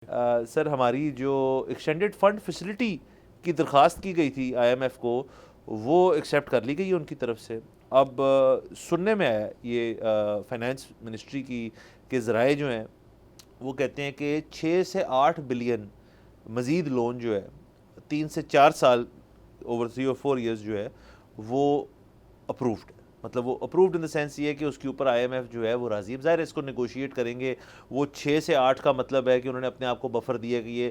سر ہماری جو extended fund facility کی درخواست کی گئی تھی آئی ایم ایف کو وہ ایکسیپٹ کر لی گئی ہے ان کی طرف سے. اب سننے میں آیا یہ فائنانس منسٹری کی کے ذرائع جو ہیں وہ کہتے ہیں کہ 6 سے 8 بلین مزید لون جو ہے 3 سے 4 سال اوور 3 اور 4 ایئرز جو ہے وہ اپرووڈ ہے. مطلب وہ اپرووڈ ان دا سینس یہ ہے کہ اس کے اوپر آئی ایم ایف جو ہے وہ راضی ہے. ظاہر ہے اس کو نیگوشیٹ کریں گے. وہ 6 سے 8 کا مطلب ہے کہ انہوں نے اپنے آپ کو بفر دیا کہ یہ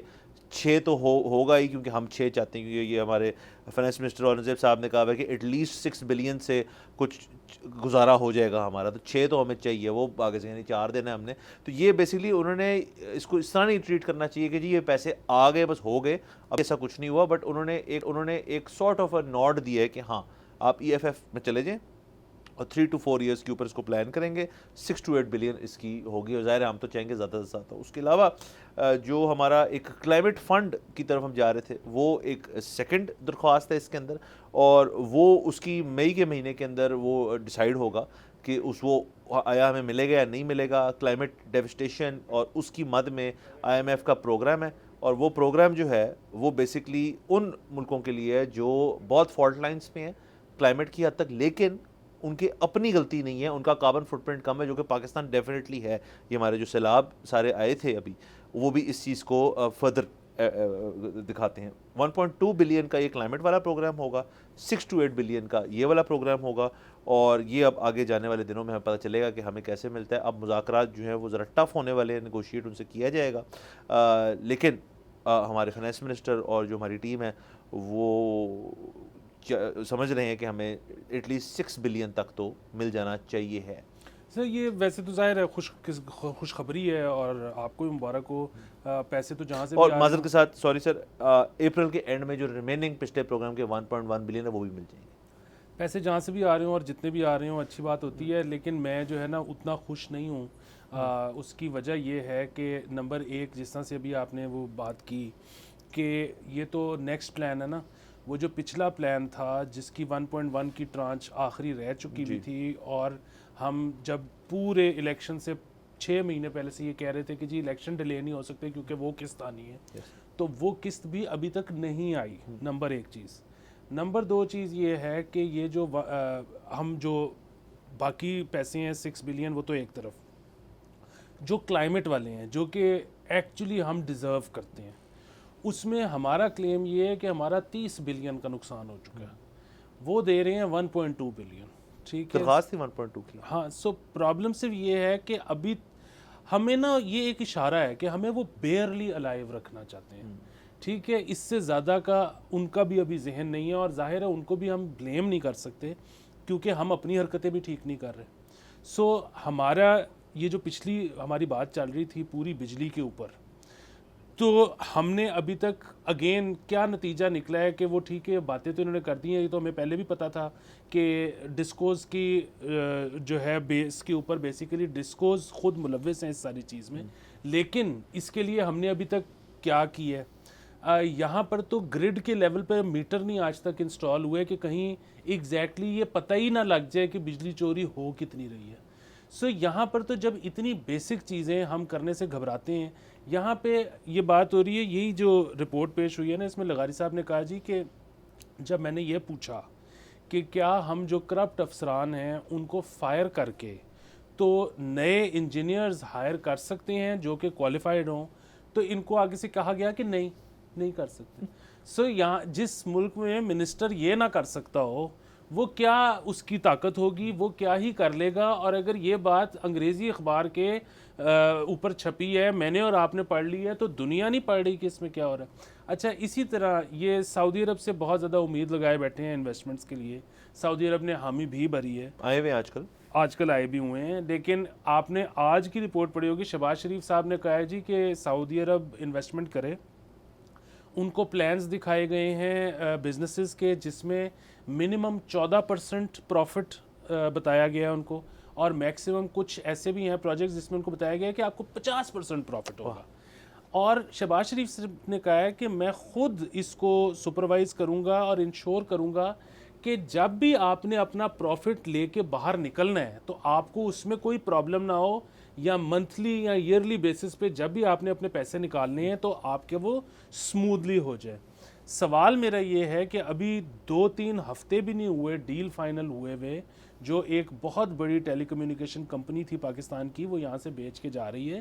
6 تو ہوگا ہی, کیونکہ ہم 6 چاہتے ہیں, کیونکہ یہ ہمارے فائنانس منسٹر اورنگزیب صاحب نے کہا ہے کہ ایٹ لیسٹ 6 بلین سے کچھ گزارا ہو جائے گا ہمارا, تو 6 تو ہمیں چاہیے, وہ آگے سے یعنی 4 دینا ہے ہم نے. تو یہ بیسیکلی انہوں نے اس کو اس طرح نہیں ٹریٹ کرنا چاہیے کہ جی یہ پیسے آ گئے بس ہو گئے, اب ایسا کچھ نہیں ہوا. بٹ انہوں نے ایک سارٹ آف اے نوڈ دیا ہے کہ ہاں آپ ای ایف ایف میں چلے جائیں اور 3 to 4 ایئرس کے اوپر اس کو پلان کریں گے. 6 to 8 بلین اس کی ہوگی, اور ظاہر ہے ہم تو چاہیں گے زیادہ سے زیادہ. اس کے علاوہ جو ہمارا ایک کلائمیٹ فنڈ کی طرف ہم جا رہے تھے وہ ایک سیکنڈ درخواست ہے اس کے اندر, اور وہ اس کی مئی کے مہینے کے اندر وہ ڈیسائیڈ ہوگا کہ وہ آیا ہمیں ملے گا یا نہیں ملے گا. کلائمیٹ ڈیوسٹیشن اور اس کی مد میں آئی ایم ایف کا پروگرام ہے, اور وہ پروگرام جو ہے وہ بیسکلی ان ملکوں کے لیے ہے جو بہت فالٹ لائنس پہ ہیں کلائمیٹ کی حد تک, لیکن ان کی اپنی غلطی نہیں ہے, ان کا کاربن فٹ پرنٹ کم ہے, جو کہ پاکستان ڈیفینیٹلی ہے. یہ ہمارے جو سیلاب سارے آئے تھے ابھی وہ بھی اس چیز کو فردر دکھاتے ہیں. 1.2 بلین کا یہ کلائمیٹ والا پروگرام ہوگا, 6 to 8 بلین کا یہ والا پروگرام ہوگا, اور یہ اب آگے جانے والے دنوں میں ہمیں پتہ چلے گا کہ ہمیں کیسے ملتا ہے. اب مذاکرات جو ہیں وہ ذرا ٹف ہونے والے ہیں, نیگوشیٹ ان سے کیا جائے گا, لیکن ہمارے فائنانس منسٹر اور جو ہماری ٹیم ہے وہ سمجھ رہے ہیں کہ ہمیں ایٹ لیسٹ 6 بلین تک تو مل جانا چاہیے ہے. سر یہ ویسے تو ظاہر ہے خوشخبری ہے, اور آپ کو بھی مبارک ہو. پیسے تو جہاں سے اور معذرت کے ساتھ سوری سر, اپریل کے اینڈ میں جو ریمیننگ پچھلے پروگرام کے 1.1 بلین ہے وہ بھی مل جائیں گے. پیسے جہاں سے بھی آ رہے ہوں اور جتنے بھی آ رہے ہوں اچھی بات ہوتی ہے, لیکن میں جو ہے نا اتنا خوش نہیں ہوں. اس کی وجہ یہ ہے کہ نمبر ایک, جس طرح سے ابھی آپ نے وہ بات کی کہ یہ تو نیکسٹ پلان ہے نا, وہ جو پچھلا پلان تھا جس کی 1.1 کی ٹرانچ آخری رہ چکی بھی تھی, اور ہم جب پورے الیکشن سے 6 مہینے پہلے سے یہ کہہ رہے تھے کہ جی الیکشن ڈیلے نہیں ہو سکتے کیونکہ وہ قسط آنی ہے, تو وہ قسط بھی ابھی تک نہیں آئی. نمبر ایک چیز. نمبر دو چیز یہ ہے کہ یہ جو ہم جو باقی پیسے ہیں 6 بلین, وہ تو ایک طرف, جو کلائمیٹ والے ہیں جو کہ ایکچولی ہم ڈیزرو کرتے ہیں, اس میں ہمارا کلیم یہ ہے کہ ہمارا 30 بلین کا نقصان ہو چکا ہے, وہ دے رہے ہیں 1.2 بلین. ٹھیک ہے, درخواست تھی 1.2 کی. ہاں, سو پرابلم صرف یہ ہے کہ ابھی ہمیں نا یہ ایک اشارہ ہے کہ ہمیں وہ بیئرلی الائیو رکھنا چاہتے ہیں. ٹھیک ہے, اس سے زیادہ کا ان کا بھی ابھی ذہن نہیں ہے, اور ظاہر ہے ان کو بھی ہم بلیم نہیں کر سکتے کیونکہ ہم اپنی حرکتیں بھی ٹھیک نہیں کر رہے. سو ہمارا یہ جو پچھلی ہماری بات چل رہی تھی پوری بجلی کے اوپر, تو ہم نے ابھی تک اگین کیا نتیجہ نکلا ہے کہ وہ ٹھیک ہے باتیں تو انہوں نے کر دی ہیں, یہ تو ہمیں پہلے بھی پتا تھا کہ ڈسکوز کی جو ہے بیس کے اوپر بیسیکلی ڈسکوز خود ملوث ہیں اس ساری چیز میں, لیکن اس کے لیے ہم نے ابھی تک کیا کی ہے. یہاں پر تو گریڈ کے لیول پہ میٹر نہیں آج تک انسٹال ہوئے کہ کہیں ایگزیکٹلی یہ پتہ ہی نہ لگ جائے کہ بجلی چوری ہو کتنی رہی ہے. سو یہاں پر تو جب اتنی بیسک چیزیں ہم کرنے سے گھبراتے ہیں, یہاں پہ یہ بات ہو رہی ہے. یہی جو رپورٹ پیش ہوئی ہے نا, اس میں لغاری صاحب نے کہا جی کہ جب میں نے یہ پوچھا کہ کیا ہم جو کرپٹ افسران ہیں ان کو فائر کر کے تو نئے انجینئرز ہائر کر سکتے ہیں جو کہ کوالیفائڈ ہوں, تو ان کو آگے سے کہا گیا کہ نہیں کر سکتے. سو یہاں جس ملک میں منسٹر یہ نہ کر سکتا ہو, وہ کیا اس کی طاقت ہوگی, وہ کیا ہی کر لے گا. اور اگر یہ بات انگریزی اخبار کے اوپر چھپی ہے, میں نے اور آپ نے پڑھ لی ہے, تو دنیا نہیں پڑھ رہی کہ اس میں کیا ہو رہا ہے. اچھا, اسی طرح یہ سعودی عرب سے بہت زیادہ امید لگائے بیٹھے ہیں انویسٹمنٹس کے لیے. سعودی عرب نے حامی بھی بھری ہے, آئے ہوئے آج کل آئے بھی ہوئے ہیں. لیکن آپ نے آج کی رپورٹ پڑھی ہوگی, شہباز شریف صاحب نے کہا ہے جی کہ سعودی عرب انویسٹمنٹ کرے. ان کو پلانز دکھائے گئے ہیں بزنسز کے جس میں منیمم 14% پروفٹ بتایا گیا ہے ان کو, اور میکسیمم کچھ ایسے بھی ہیں پروجیکٹس جس میں ان کو بتایا گیا ہے کہ آپ کو 50% پروفٹ ہوگا. اور شہباز شریف نے کہا ہے کہ میں خود اس کو سپروائز کروں گا اور انشور کروں گا کہ جب بھی آپ نے اپنا پروفٹ لے کے باہر نکلنا ہے تو آپ کو اس میں کوئی پرابلم نہ ہو یا منتھلی یا ایئرلی بیسس پہ جب بھی آپ نے اپنے پیسے نکالنے ہیں تو آپ کے وہ سموتھلی ہو جائے. سوال میرا یہ ہے کہ ابھی 2-3 ہفتے بھی نہیں ہوئے ڈیل فائنل ہوئے جو ایک بہت بڑی ٹیلی کمیونیکیشن کمپنی تھی پاکستان کی, وہ یہاں سے بیچ کے جا رہی ہے.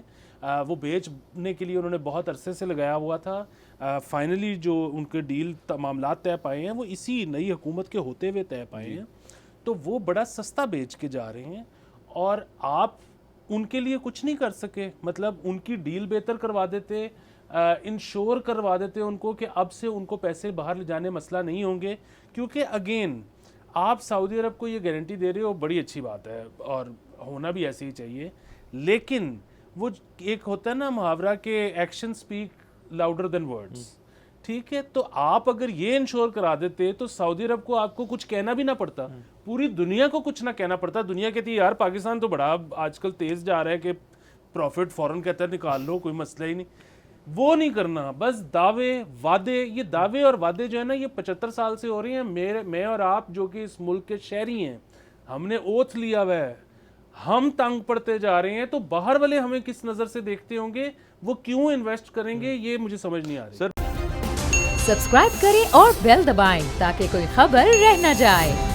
وہ بیچنے کے لیے انہوں نے بہت عرصے سے لگایا ہوا تھا. فائنلی جو ان کے ڈیل معاملات طے پائے ہیں وہ اسی نئی حکومت کے ہوتے ہوئے طے پائے ہیں, تو وہ بڑا سستا بیچ کے جا رہے ہیں اور آپ ان کے لیے کچھ نہیں کر سکے. مطلب ان کی ڈیل بہتر کروا دیتے, انشور کروا دیتے ان کو کہ اب سے ان کو پیسے باہر لے جانے مسئلہ نہیں ہوں گے. کیونکہ اگین آپ سعودی عرب کو یہ گارنٹی دے رہے ہو, بڑی اچھی بات ہے اور ہونا بھی ایسے ہی چاہیے, لیکن وہ ایک ہوتا ہے نا محاورہ کہ action speak louder than words. ٹھیک ہے, تو آپ اگر یہ انشور کرا دیتے تو سعودی عرب کو آپ کو کچھ کہنا بھی نہ پڑتا, پوری دنیا کو کچھ نہ کہنا پڑتا. دنیا کہتی ہے یار پاکستان تو بڑا آج کل تیز جا رہا ہے کہ پروفٹ فوراً کہتا ہے نکال لو, کوئی مسئلہ ہی نہیں. وہ نہیں کرنا, بس دعوے وعدے. یہ دعوے اور وعدے جو ہے نا یہ 75 سال سے ہو رہی ہیں. میں اور آپ جو کہ اس ملک کے شہری ہیں, ہم نے اوتھ لیا ہوا ہے, ہم تنگ پڑتے جا رہے ہیں, تو باہر والے ہمیں کس نظر سے دیکھتے ہوں گے, وہ کیوں انویسٹ کریں گے, یہ مجھے سمجھ نہیں آ رہی. سبسکرائب کریں اور بیل دبائیں تاکہ کوئی خبر رہ نہ جائے.